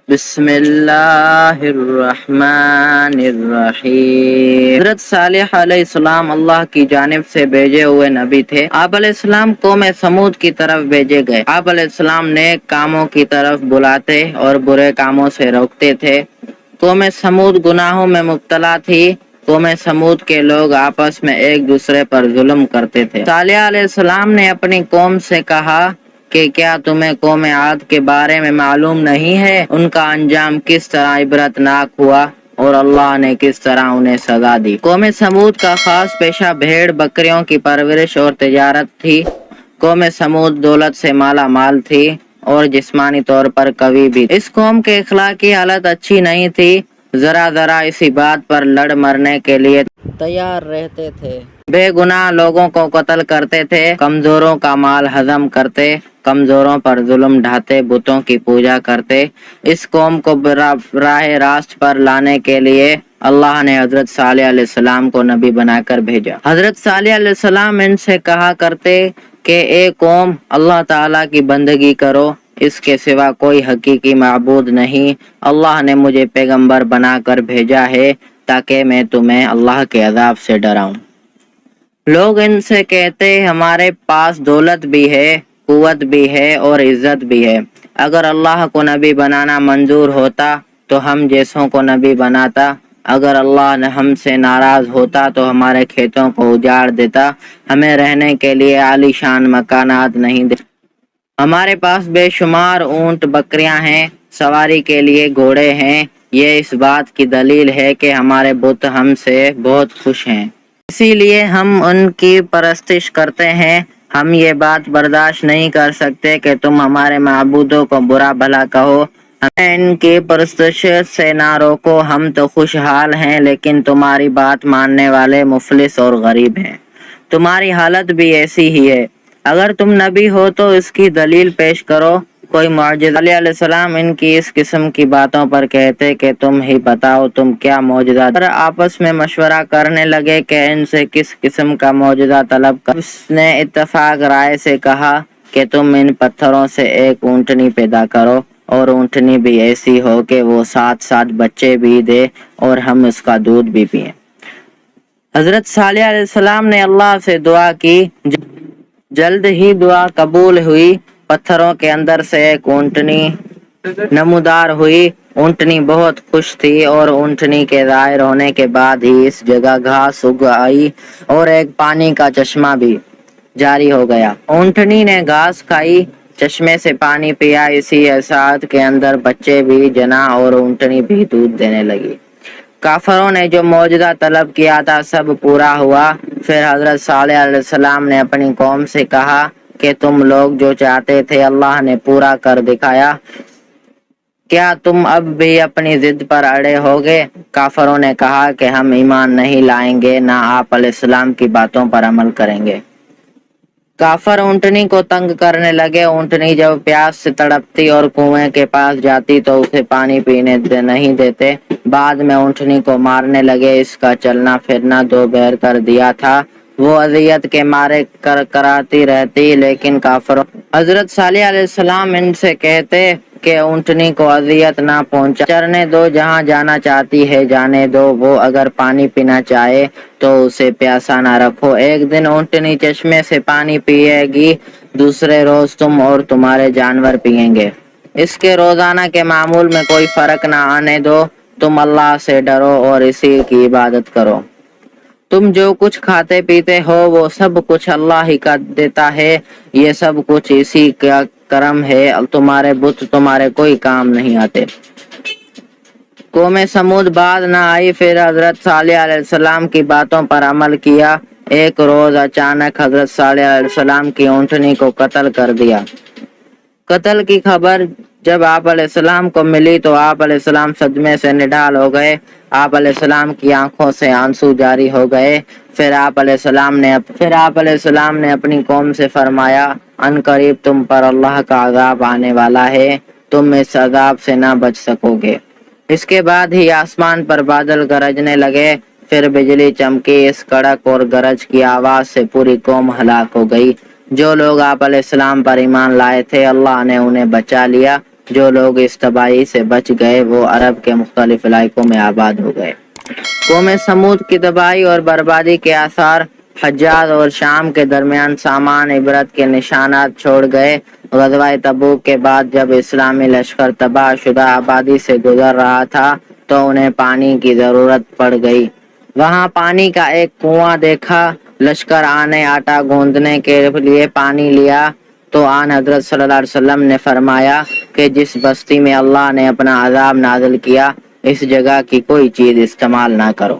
بسم اللہ الرحمن الرحیم۔ حضرت صالح علیہ السلام اللہ کی جانب سے بھیجے ہوئے نبی تھے۔ آپ علیہ السلام قوم سمود کی طرف بھیجے گئے۔ آپ علیہ السلام نیک کاموں کی طرف بلاتے اور برے کاموں سے روکتے تھے۔ قوم سمود گناہوں میں مبتلا تھی۔ قوم سمود کے لوگ آپس میں ایک دوسرے پر ظلم کرتے تھے۔ صالح علیہ السلام نے اپنی قوم سے کہا کہ کیا تمہیں قوم عاد کے بارے میں معلوم نہیں ہے؟ ان کا انجام کس طرح عبرتناک ہوا اور اللہ نے کس طرح انہیں سزا دی۔ قوم سمود کا خاص پیشہ بھیڑ بکریوں کی پرورش اور تجارت تھی۔ قوم سمود دولت سے مالا مال تھی اور جسمانی طور پر قوی بھی۔ اس قوم کے اخلاقی حالت اچھی نہیں تھی۔ ذرا اسی بات پر لڑ مرنے کے لیے تیار رہتے تھے۔ بے گناہ لوگوں کو قتل کرتے تھے، کمزوروں کا مال ہضم کرتے، کمزوروں پر ظلم ڈھاتے، بتوں کی پوجا کرتے۔ اس قوم کو راہ راست پر لانے کے لیے اللہ نے حضرت صالح علیہ السلام کو نبی بنا کر بھیجا۔ حضرت صالح علیہ السلام ان سے کہا کرتے کہ اے قوم، اللہ تعالیٰ کی بندگی کرو، اس کے سوا کوئی حقیقی معبود نہیں۔ اللہ نے مجھے پیغمبر بنا کر بھیجا ہے تاکہ میں تمہیں اللہ کے عذاب سے ڈراؤں۔ لوگ ان سے کہتے ہمارے پاس دولت بھی ہے، قوت بھی ہے اور عزت بھی ہے۔ اگر اللہ کو نبی بنانا منظور ہوتا تو ہم جیسوں کو نبی بناتا۔ اگر اللہ ہم سے ناراض ہوتا تو ہمارے کھیتوں کو اجاڑ دیتا، ہمیں رہنے کے لیے عالی شان مکانات نہیں دیتا۔ ہمارے پاس بے شمار اونٹ بکریاں ہیں، سواری کے لیے گھوڑے ہیں۔ یہ اس بات کی دلیل ہے کہ ہمارے بت ہم سے بہت خوش ہیں، اسی لیے ہم ان کی پرستش کرتے ہیں۔ ہم یہ بات برداشت نہیں کر سکتے کہ تم ہمارے معبودوں کو برا بھلا کہو۔ ہمیں ان کی پرستش سے نہ روکو، ہم تو خوشحال ہیں لیکن تمہاری بات ماننے والے مفلس اور غریب ہیں۔ تمہاری حالت بھی ایسی ہی ہے۔ اگر تم نبی ہو تو اس کی دلیل پیش کرو، کوئی معجزہ۔ صالح علیہ السلام ان کی اس قسم کی باتوں پر کہتے کہ تم ہی بتاؤ تم کیا معجزہ۔ آپس میں مشورہ کرنے لگے کہ ان سے کس قسم کا معجزہ طلب کر۔ اس نے اتفاق رائے سے کہا کہ تم ان پتھروں سے ایک اونٹنی پیدا کرو اور اونٹنی بھی ایسی ہو کہ وہ ساتھ ساتھ بچے بھی دے اور ہم اس کا دودھ بھی پئیں۔ حضرت صالح علیہ السلام نے اللہ سے دعا کی، جلد ہی دعا قبول ہوئی۔ پتھروں کے اندر سے ایک اونٹنی نمودار ہوئی۔ اونٹنی بہت خوش تھی اور اونٹنی کے ظاہر ہونے کے بعد ہی اس جگہ گھاس اگ آئی اور ایک پانی کا چشمہ بھی جاری ہو گیا۔ اونٹنی نے گھاس کھائی، چشمے سے پانی پیا، اسی ساعت کے اندر بچے بھی جنا اور اونٹنی بھی دودھ دینے لگی۔ کافروں نے جو معجزہ طلب کیا تھا سب پورا ہوا۔ پھر حضرت صالح علیہ السلام نے اپنی قوم سے کہا کہ تم لوگ جو چاہتے تھے اللہ نے پورا کر دکھایا، کیا تم اب بھی اپنی ضد پر اڑے ہوگے؟ کافروں نے کہا کہ ہم ایمان نہیں لائیں گے، نہ آپ علیہ السلام کی باتوں پر عمل کریں گے۔ کافر اونٹنی کو تنگ کرنے لگے۔ اونٹنی جب پیاس سے تڑپتی اور کنویں کے پاس جاتی تو اسے پانی پینے نہیں دیتے۔ بعد میں اونٹنی کو مارنے لگے۔ اس کا چلنا پھرنا دوبہر کر دیا تھا۔ وہ اذیت کے مارے کراتی رہتی، لیکن کافروں حضرت صالح علیہ السلام ان سے کہتے کہ اونٹنی کو اذیت نہ پہنچا، چرنے دو، جہاں جانا چاہتی ہے جانے دو، وہ اگر پانی پینا چاہے تو اسے پیاسا نہ رکھو۔ ایک دن اونٹنی چشمے سے پانی پیے گی، دوسرے روز تم اور تمہارے جانور پئیں گے۔ اس کے روزانہ کے معمول میں کوئی فرق نہ آنے دو۔ تم اللہ سے ڈرو اور اسی کی عبادت کرو۔ تم جو کچھ کھاتے پیتے ہو وہ سب کچھ اللہ ہی کا دیتا ہے، یہ سب کچھ اسی کا کرم ہے، تمہارے بت تمہارے کوئی کام نہیں آتے۔ قوم سمود بعد نہ آئی، پھر حضرت صالح علیہ السلام کی باتوں پر عمل کیا۔ ایک روز اچانک حضرت صالح علیہ السلام کی اونٹنی کو قتل کر دیا۔ قتل کی خبر جب آپ علیہ السلام کو ملی تو آپ علیہ السلام صدمے سے نڈال ہو گئے۔ آپ علیہ السلام کی آنکھوں سے آنسو جاری ہو گئے۔ پھر آپ علیہ السلام نے اپنی قوم سے فرمایا، ان قریب تم پر اللہ کا عذاب آنے والا ہے، تم اس عذاب سے نہ بچ سکو گے۔ اس کے بعد ہی آسمان پر بادل گرجنے لگے، پھر بجلی چمکی۔ اس کڑک اور گرج کی آواز سے پوری قوم ہلاک ہو گئی۔ جو لوگ آپ علیہ السلام پر ایمان لائے تھے اللہ نے انہیں بچا لیا۔ جو لوگ اس تباہی سے بچ گئے وہ عرب کے مختلف علاقوں میں آباد ہو گئے۔ قوم سمود کی تباہی اور بربادی کے آثار حجاز اور شام کے درمیان سامان عبرت کے نشانات چھوڑ گئے۔ غزوہ تبوک کے بعد جب اسلامی لشکر تباہ شدہ آبادی سے گزر رہا تھا تو انہیں پانی کی ضرورت پڑ گئی۔ وہاں پانی کا ایک کنواں دیکھا، لشکر آنے آٹا گوندنے کے لیے پانی لیا تو آن حضرت صلی اللہ علیہ وسلم نے فرمایا کہ جس بستی میں اللہ نے اپنا عذاب نازل کیا اس جگہ کی کوئی چیز استعمال نہ کرو۔